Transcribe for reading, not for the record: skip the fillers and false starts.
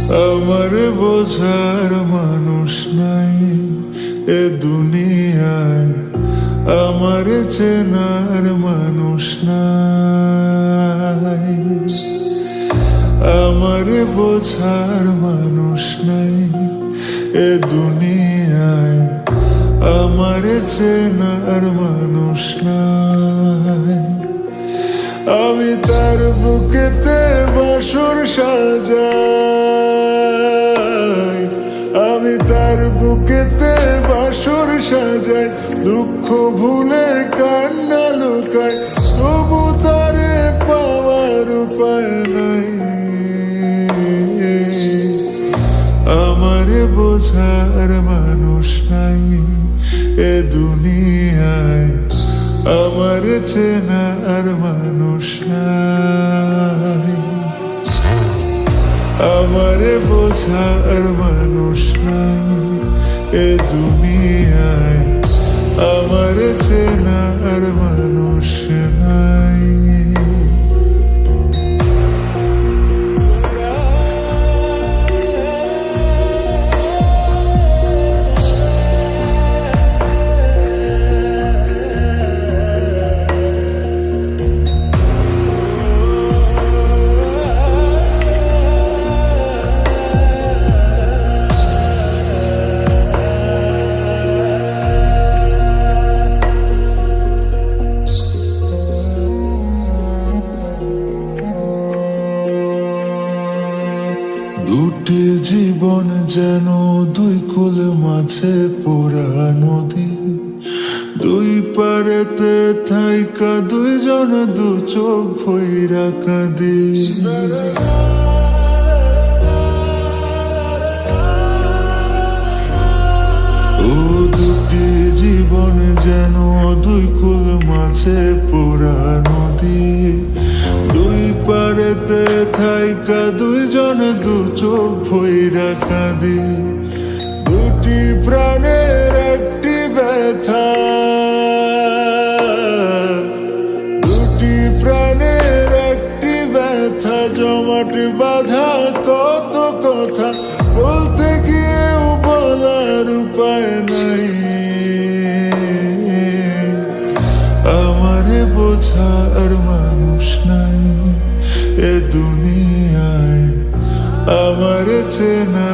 আমার বোঝার মানুষ নাই এ দুনিয়ায়, আমার চেনার মানুষ নাই। আমার বোঝার মানুষ নাই এ দুনিয়ায়, আমার চেনার মানুষ নাই। আমি তার বুকেতে বাসর সাজাই, আমি তার বুকেতে বাসর সাজাই, দুঃখ ভুলে কান্না লুকাই, তবু তারে পাওয়ার উপায় নাই। আমার বোঝার মানুষ নাই এ দুনিয়ায়, আমার চেনার মানুষ নাই। আমার বোঝার মানুষ নাই এ দুনিয়ায়, আমার চেনার মানুষ নাই। দুটি জীবন যেন দুই কুল মাঝে পোড়া নদী, দুই পারেতে থাইকা দুইজন দু চোখ ভইরা কাঁদি। ও দুটি জীবন যেন দুই কুল মাঝে পোড়া নদী, দুই পারেতে থাইকা দুইজন দু চোখ ভইরা কাঁদি। দুটি প্রাণের একটি ব্যথা, দুটি প্রাণের একটি ব্যথা, জমাট বাঁধা কত কথা, বলতে গিয়েও বলার উপায় নাই। আমার বোঝার মানুষ নাই এ দুনিয়ায়, আমার চেনা